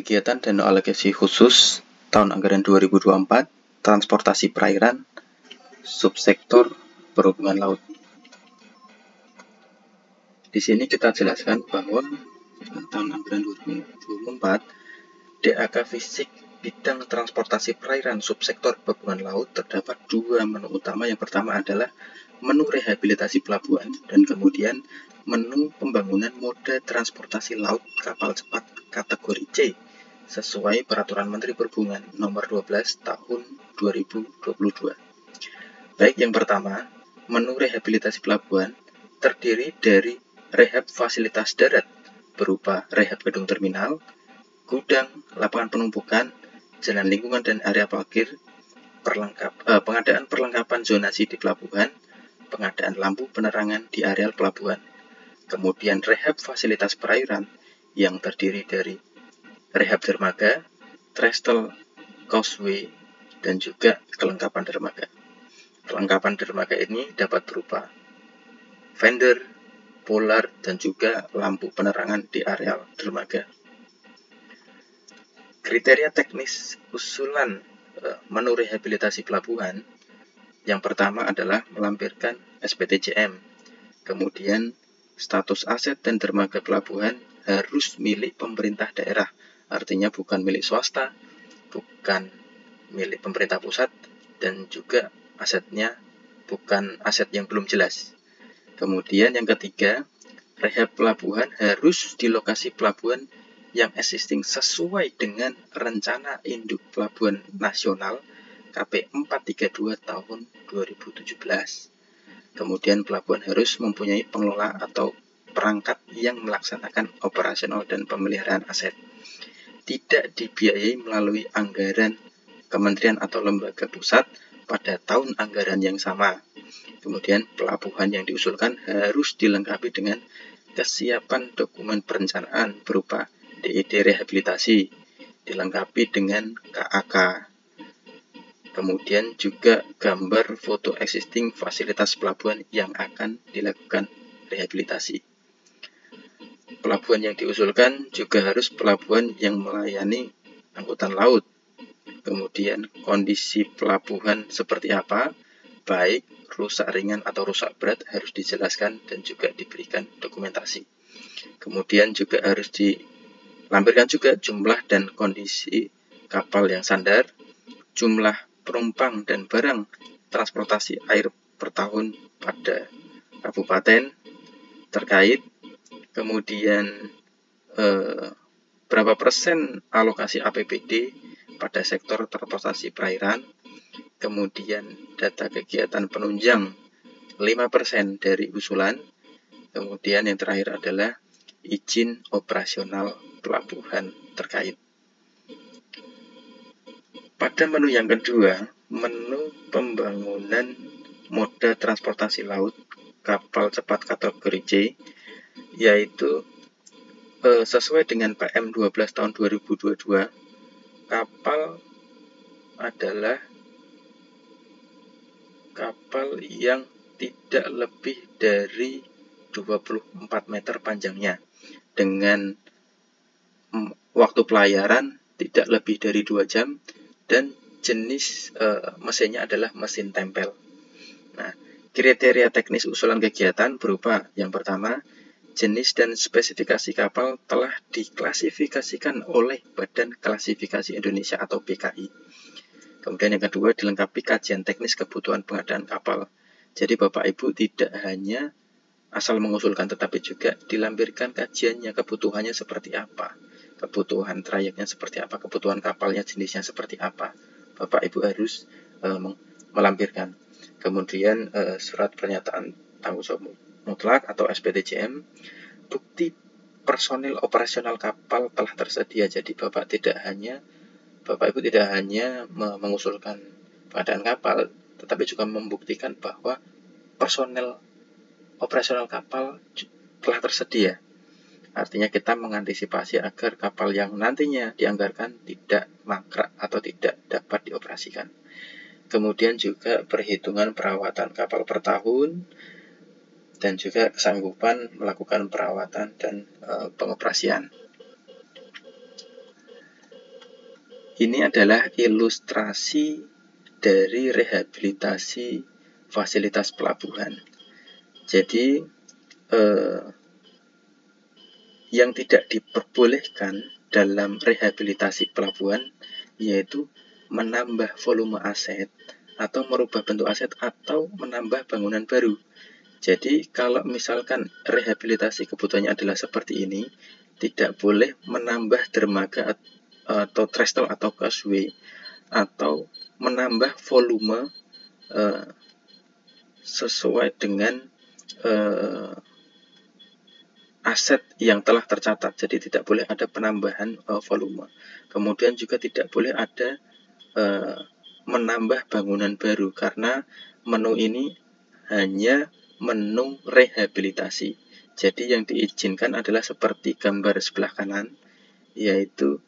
kegiatan dan alokasi khusus tahun anggaran 2024 transportasi perairan subsektor perhubungan laut. Di sini kita jelaskan bahwa tahun anggaran 2024 DAK fisik bidang transportasi perairan subsektor perhubungan laut terdapat dua menu utama. Yang pertama adalah menu rehabilitasi pelabuhan dan kemudian menu pembangunan moda transportasi laut kapal cepat kategori C sesuai Peraturan Menteri Perhubungan Nomor 12 Tahun 2022. Baik, yang pertama, menu rehabilitasi pelabuhan terdiri dari rehab fasilitas darat berupa rehab gedung terminal, gudang, lapangan penumpukan, jalan lingkungan dan area parkir, pengadaan perlengkapan zonasi di pelabuhan, pengadaan lampu penerangan di areal pelabuhan. Kemudian rehab fasilitas perairan yang terdiri dari rehab dermaga, trestle, causeway, dan juga kelengkapan dermaga. Kelengkapan dermaga ini dapat berupa fender, polar, dan juga lampu penerangan di areal dermaga. Kriteria teknis usulan menu rehabilitasi pelabuhan yang pertama adalah melampirkan SPTJM. Kemudian status aset dan dermaga pelabuhan harus milik pemerintah daerah, artinya bukan milik swasta, bukan milik pemerintah pusat, dan juga asetnya bukan aset yang belum jelas. Kemudian yang ketiga, rehab pelabuhan harus di lokasi pelabuhan yang existing sesuai dengan Rencana Induk Pelabuhan Nasional KP 432 tahun 2017. Kemudian pelabuhan harus mempunyai pengelola atau perangkat yang melaksanakan operasional dan pemeliharaan aset. Tidak dibiayai melalui anggaran kementerian atau lembaga pusat pada tahun anggaran yang sama. Kemudian pelabuhan yang diusulkan harus dilengkapi dengan kesiapan dokumen perencanaan berupa DED rehabilitasi, dilengkapi dengan KAK. Kemudian juga gambar foto existing fasilitas pelabuhan yang akan dilakukan rehabilitasi. Pelabuhan yang diusulkan juga harus pelabuhan yang melayani angkutan laut. Kemudian kondisi pelabuhan seperti apa, baik rusak ringan atau rusak berat harus dijelaskan dan juga diberikan dokumentasi. Kemudian juga harus dilampirkan juga jumlah dan kondisi kapal yang sandar, jumlah penumpang dan barang transportasi air per tahun pada kabupaten terkait, kemudian berapa persen alokasi APBD pada sektor transportasi perairan, kemudian data kegiatan penunjang 5% dari usulan, kemudian yang terakhir adalah izin operasional pelabuhan terkait. Pada menu yang kedua, menu pembangunan moda transportasi laut kapal cepat kategori C, yaitu sesuai dengan PM 12 tahun 2022, kapal adalah kapal yang tidak lebih dari 24 meter panjangnya dengan waktu pelayaran tidak lebih dari 2 jam dan jenis mesinnya adalah mesin tempel. Nah, kriteria teknis usulan kegiatan berupa yang pertama, jenis dan spesifikasi kapal telah diklasifikasikan oleh Badan Klasifikasi Indonesia atau BKI. Kemudian yang kedua, dilengkapi kajian teknis kebutuhan pengadaan kapal. Jadi Bapak Ibu tidak hanya asal mengusulkan, tetapi juga dilampirkan kajiannya, kebutuhannya seperti apa, kebutuhan trayeknya seperti apa, kebutuhan kapalnya jenisnya seperti apa. Bapak Ibu harus melampirkan. Kemudian surat pernyataan tanggung jawab mutlak atau SPTJM, bukti personil operasional kapal telah tersedia. Jadi Bapak Ibu tidak hanya mengusulkan pengadaan kapal, tetapi juga membuktikan bahwa personel operasional kapal telah tersedia. Artinya kita mengantisipasi agar kapal yang nantinya dianggarkan tidak mangkrak atau tidak dapat dioperasikan. Kemudian juga perhitungan perawatan kapal per tahun dan juga kesanggupan melakukan perawatan dan pengoperasian. Ini adalah ilustrasi dari rehabilitasi fasilitas pelabuhan. Jadi yang tidak diperbolehkan dalam rehabilitasi pelabuhan yaitu menambah volume aset atau merubah bentuk aset atau menambah bangunan baru. Jadi kalau misalkan rehabilitasi kebutuhannya adalah seperti ini, tidak boleh menambah dermaga atau trestle atau causeway atau menambah volume sesuai dengan aset yang telah tercatat. Jadi tidak boleh ada penambahan volume. Kemudian juga tidak boleh ada menambah bangunan baru karena menu ini hanya menu rehabilitasi. Jadi yang diizinkan adalah seperti gambar sebelah kanan, yaitu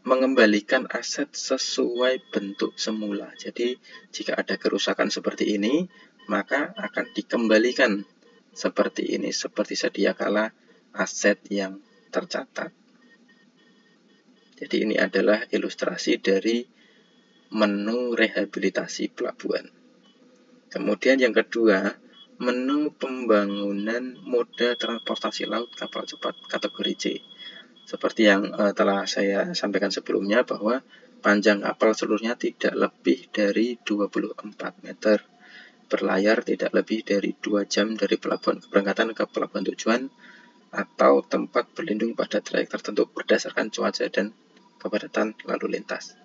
mengembalikan aset sesuai bentuk semula. Jadi jika ada kerusakan seperti ini, maka akan dikembalikan seperti ini, seperti sedia kala aset yang tercatat. Jadi ini adalah ilustrasi dari menu rehabilitasi pelabuhan. Kemudian yang kedua, menu pembangunan moda transportasi laut kapal cepat kategori C. Seperti yang telah saya sampaikan sebelumnya bahwa panjang kapal seluruhnya tidak lebih dari 24 meter. Berlayar tidak lebih dari 2 jam dari pelabuhan keberangkatan ke pelabuhan tujuan atau tempat berlindung pada trayek tertentu berdasarkan cuaca dan kepadatan lalu lintas.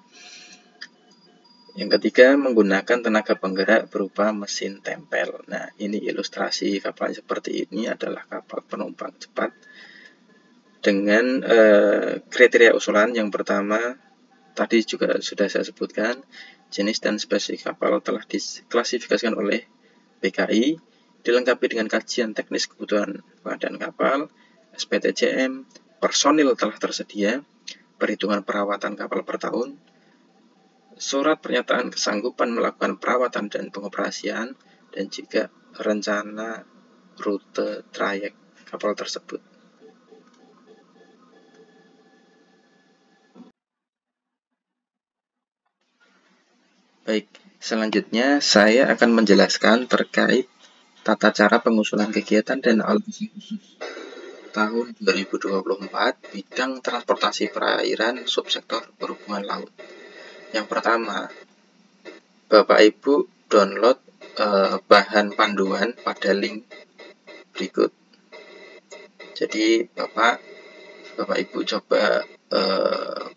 Yang ketiga, menggunakan tenaga penggerak berupa mesin tempel. Nah, ini ilustrasi kapal seperti ini adalah kapal penumpang cepat dengan kriteria usulan. Yang pertama, tadi juga sudah saya sebutkan, jenis dan spesies kapal telah diklasifikasikan oleh PKI, dilengkapi dengan kajian teknis kebutuhan pengadaan kapal, SPTJM, personil telah tersedia, perhitungan perawatan kapal per tahun, surat pernyataan kesanggupan melakukan perawatan dan pengoperasian, dan juga rencana rute trayek kapal tersebut. Baik, selanjutnya saya akan menjelaskan terkait tata cara pengusulan kegiatan dan alokasi khusus tahun 2024 bidang transportasi perairan subsektor perhubungan laut. Yang pertama, Bapak Ibu download bahan panduan pada link berikut. Jadi Bapak Ibu coba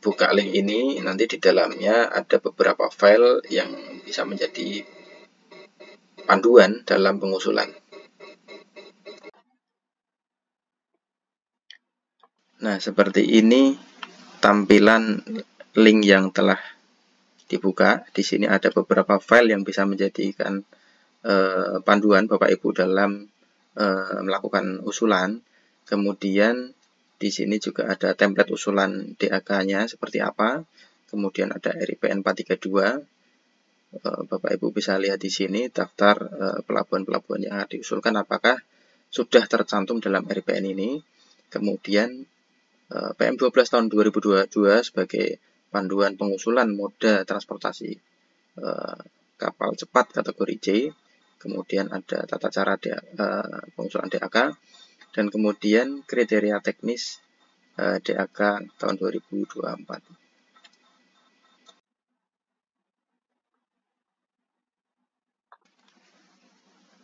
buka link ini, nanti di dalamnya ada beberapa file yang bisa menjadi panduan dalam pengusulan. Nah, seperti ini tampilan link yang telah dibuka. Di sini ada beberapa file yang bisa menjadikan panduan Bapak Ibu dalam melakukan usulan. Kemudian di sini juga ada template usulan DAK-nya seperti apa. Kemudian ada RIPN 432. Bapak Ibu bisa lihat di sini daftar pelabuhan-pelabuhan yang diusulkan apakah sudah tercantum dalam RIPN ini. Kemudian PM12 tahun 2022 sebagai panduan pengusulan moda transportasi kapal cepat kategori C. Kemudian ada tata cara pengusulan DAK, dan kemudian kriteria teknis DAK tahun 2024.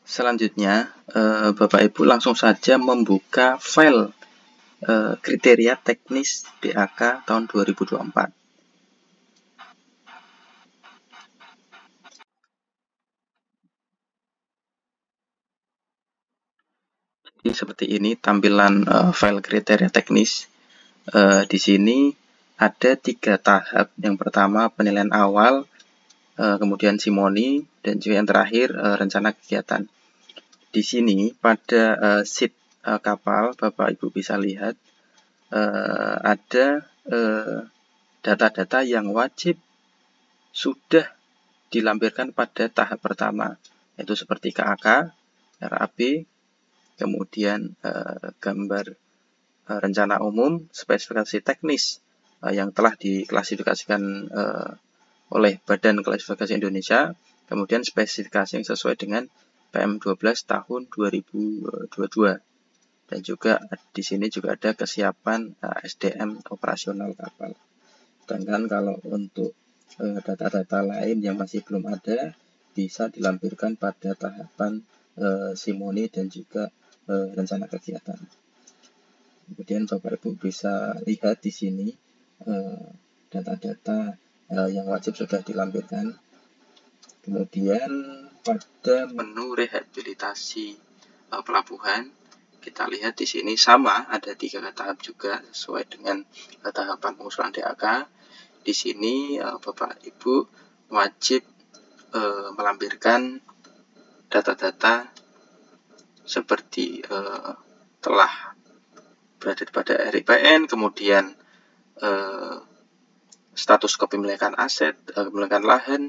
Selanjutnya, Bapak Ibu langsung saja membuka file kriteria teknis DAK tahun 2024. Jadi seperti ini tampilan file kriteria teknis. Di sini ada 3 tahap. Yang pertama penilaian awal, kemudian simoni, dan juga yang terakhir rencana kegiatan. Di sini pada sheet kapal Bapak Ibu bisa lihat ada data-data yang wajib sudah dilampirkan pada tahap pertama, yaitu seperti KAK, RAB, kemudian gambar rencana umum, spesifikasi teknis yang telah diklasifikasikan oleh Badan Klasifikasi Indonesia, kemudian spesifikasi yang sesuai dengan PM12 tahun 2022. Dan juga di sini juga ada kesiapan SDM operasional kapal. Sedangkan kalau untuk data-data lain yang masih belum ada, bisa dilampirkan pada tahapan simoni dan juga rencana kegiatan. Kemudian Bapak Ibu bisa lihat di sini data-data yang wajib sudah dilampirkan. Kemudian pada menu rehabilitasi pelabuhan, kita lihat di sini sama, ada 3 tahap juga sesuai dengan tahapan pengusulan DAK. Di sini Bapak Ibu wajib melampirkan data-data seperti telah berada pada RIPN, kemudian status kepemilikan aset, kepemilikan lahan,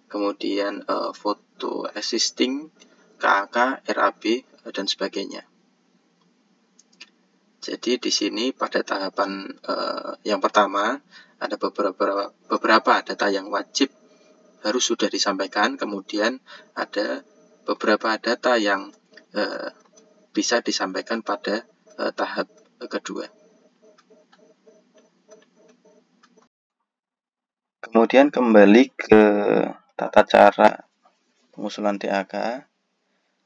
kemudian foto existing, KAK, RAB, dan sebagainya. Jadi di sini pada tahapan yang pertama ada beberapa data yang wajib harus sudah disampaikan, kemudian ada beberapa data yang bisa disampaikan pada tahap kedua. Kemudian kembali ke tata cara pengusulan DAK.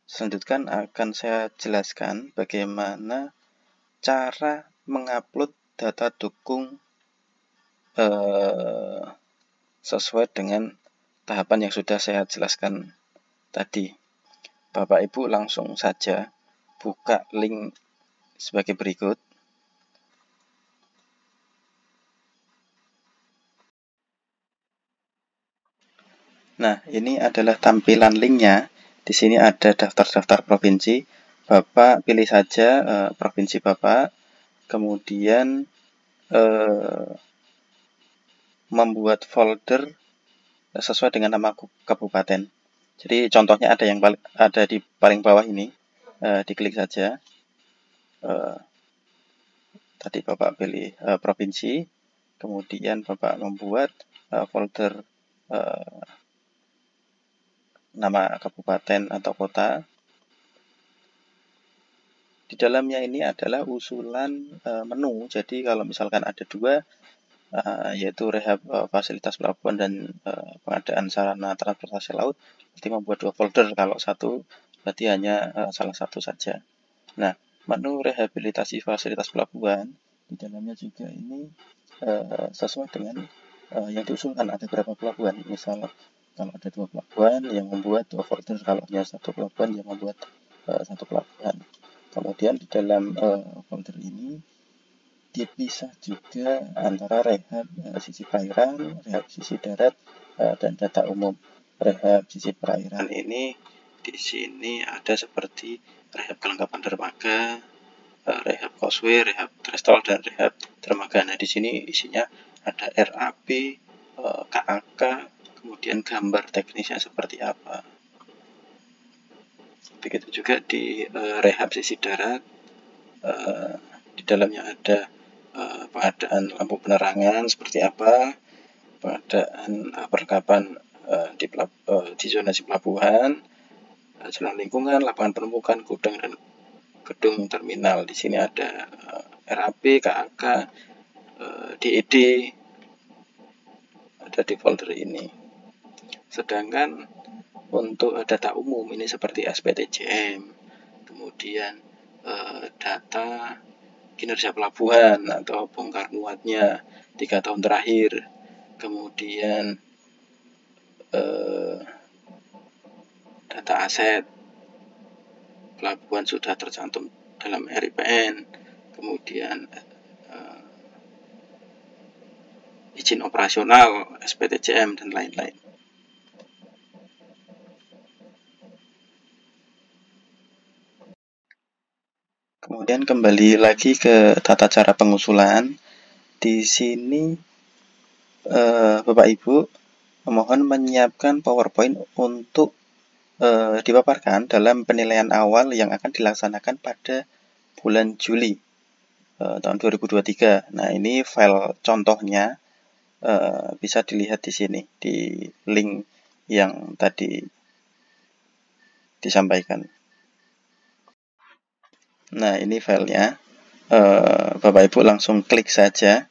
Selanjutnya akan saya jelaskan bagaimana cara mengupload data dukung sesuai dengan tahapan yang sudah saya jelaskan tadi. Bapak Ibu langsung saja buka link sebagai berikut. Nah, ini adalah tampilan linknya. Di sini ada daftar-daftar provinsi. Bapak pilih saja provinsi Bapak, kemudian membuat folder sesuai dengan nama kabupaten. Jadi contohnya ada di paling bawah ini, diklik saja. Tadi Bapak pilih provinsi, kemudian Bapak membuat folder nama kabupaten atau kota. Di dalamnya ini adalah usulan menu. Jadi kalau misalkan ada 2, yaitu rehab fasilitas pelabuhan dan pengadaan sarana transportasi laut, berarti membuat 2 folder. Kalau 1 berarti hanya salah satu saja. Nah, menu rehabilitasi fasilitas pelabuhan di dalamnya juga ini sesuai dengan yang diusulkan. Ada berapa pelabuhan? Misal kalau ada 2 pelabuhan yang membuat 2 folder, kalau hanya 1 pelabuhan yang membuat 1 pelabuhan. Kemudian di dalam folder ini dipisah juga antara rehab sisi perairan, rehab sisi darat, dan data umum. Rehab sisi perairan ini di sini ada seperti rehab kelengkapan dermaga, rehab causeway, rehab trestle, dan rehab dermaga. Nah, di sini isinya ada RAB, KAK, kemudian gambar teknisnya seperti apa. Begitu juga di rehab sisi darat, di dalamnya ada pengadaan lampu penerangan seperti apa, pengadaan perlengkapan di zonasi pelabuhan, jalan lingkungan, lapangan penumpukan, gudang, dan gedung terminal. Di sini ada RAB, KAK, DED, ada di folder ini. Sedangkan untuk data umum ini seperti SPTJM, kemudian data kinerja pelabuhan atau bongkar muatnya 3 tahun terakhir, kemudian data aset pelabuhan sudah tercantum dalam RIPN, kemudian izin operasional, SPTJM, dan lain-lain. Kemudian kembali lagi ke tata cara pengusulan. Di sini Bapak Ibu mohon menyiapkan PowerPoint untuk dipaparkan dalam penilaian awal yang akan dilaksanakan pada bulan Juli. tahun 2023. Nah, ini file contohnya bisa dilihat di sini di link yang tadi disampaikan. Nah, ini filenya. Bapak Ibu langsung klik saja.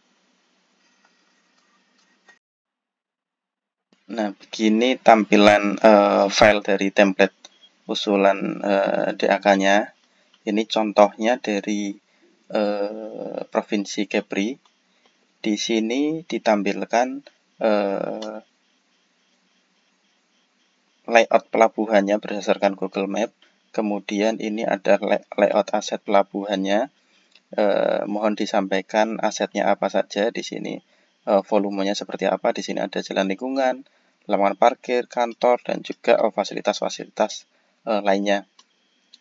Nah, begini tampilan file dari template usulan DAK-nya. Ini contohnya dari Provinsi Kepri. Di sini ditampilkan layout pelabuhannya berdasarkan Google Map. Kemudian ini ada layout aset pelabuhannya. Mohon disampaikan asetnya apa saja di sini. Volumenya seperti apa. Di sini ada jalan lingkungan, lapangan parkir, kantor, dan juga fasilitas-fasilitas lainnya.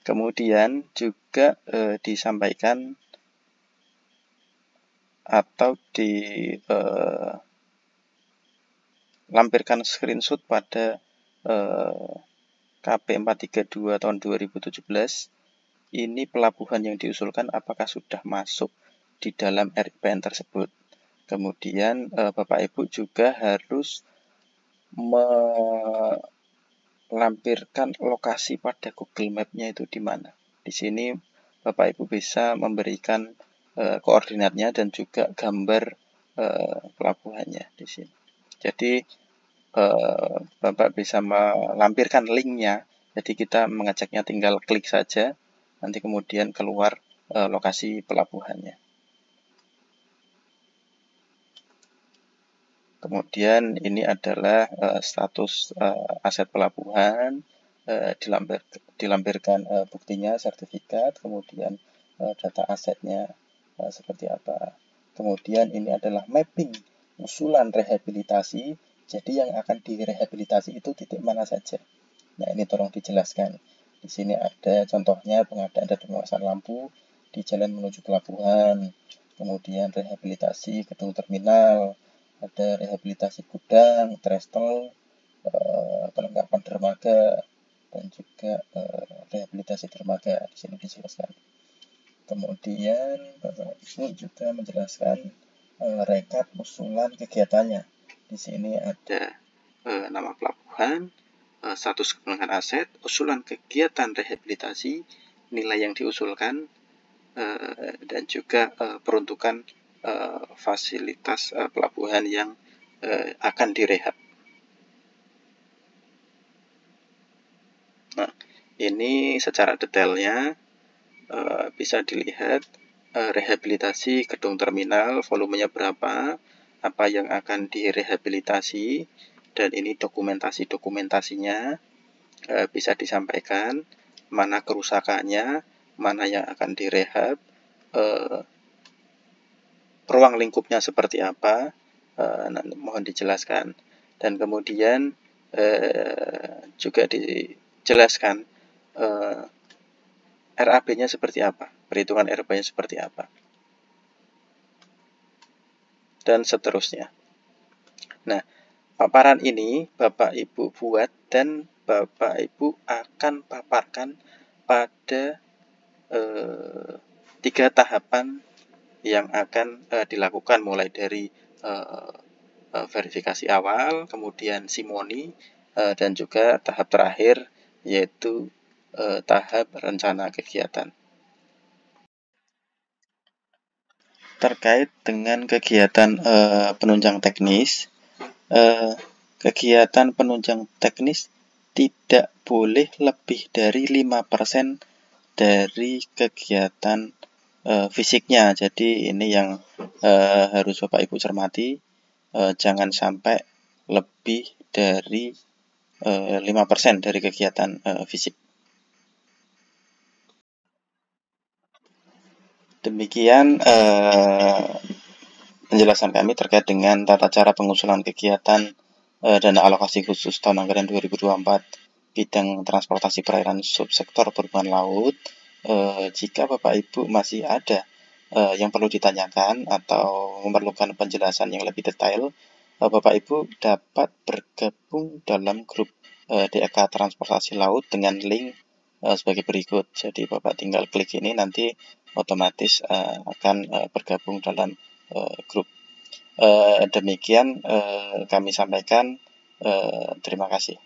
Kemudian juga disampaikan atau dilampirkan screenshot pada KP 432 tahun 2017. Ini pelabuhan yang diusulkan apakah sudah masuk di dalam RIPN tersebut. Kemudian Bapak Ibu juga harus melampirkan lokasi pada Google Map-nya itu di mana. Di sini Bapak Ibu bisa memberikan koordinatnya dan juga gambar pelabuhannya di sini. Jadi Bapak bisa melampirkan linknya. Jadi kita mengeceknya tinggal klik saja. Nanti kemudian keluar lokasi pelabuhannya. Kemudian ini adalah status aset pelabuhan, dilampirkan buktinya, sertifikat, kemudian data asetnya seperti apa. Kemudian ini adalah mapping usulan rehabilitasi, jadi yang akan direhabilitasi itu titik mana saja. Nah, ini tolong dijelaskan. Di sini ada contohnya pengadaan dan pemasangan lampu di jalan menuju pelabuhan, kemudian rehabilitasi gedung terminal, ada rehabilitasi gudang, trestle, perlengkapan dermaga, dan juga rehabilitasi dermaga. Di sini dijelaskan. Kemudian Bapak Ibu juga menjelaskan rekap usulan kegiatannya. Di sini ada nama pelabuhan, status kepemilikan aset, usulan kegiatan rehabilitasi, nilai yang diusulkan, dan juga peruntukan fasilitas pelabuhan yang akan direhab. Nah, ini secara detailnya bisa dilihat rehabilitasi gedung terminal, volumenya berapa, apa yang akan direhabilitasi, dan ini dokumentasinya bisa disampaikan, mana kerusakannya, mana yang akan direhab, ruang lingkupnya seperti apa, mohon dijelaskan. Dan kemudian juga dijelaskan RAB-nya seperti apa, perhitungan RAB-nya seperti apa, dan seterusnya. Nah, paparan ini Bapak Ibu buat dan Bapak Ibu akan paparkan pada 3 tahapan yang akan dilakukan, mulai dari verifikasi awal, kemudian simoni, dan juga tahap terakhir yaitu tahap rencana kegiatan. Terkait dengan kegiatan penunjang teknis, kegiatan penunjang teknis tidak boleh lebih dari 5% dari kegiatan fisiknya. Jadi ini yang harus Bapak Ibu cermati, jangan sampai lebih dari 5% dari kegiatan fisik. Demikian penjelasan kami terkait dengan tata cara pengusulan kegiatan dana alokasi khusus tahun anggaran 2024 bidang transportasi perairan subsektor perhubungan laut. Jika Bapak Ibu masih ada yang perlu ditanyakan atau memerlukan penjelasan yang lebih detail, Bapak Ibu dapat bergabung dalam grup DAK Transportasi Laut dengan link sebagai berikut. Jadi Bapak tinggal klik ini, nanti otomatis akan bergabung dalam grup. Demikian kami sampaikan. Terima kasih.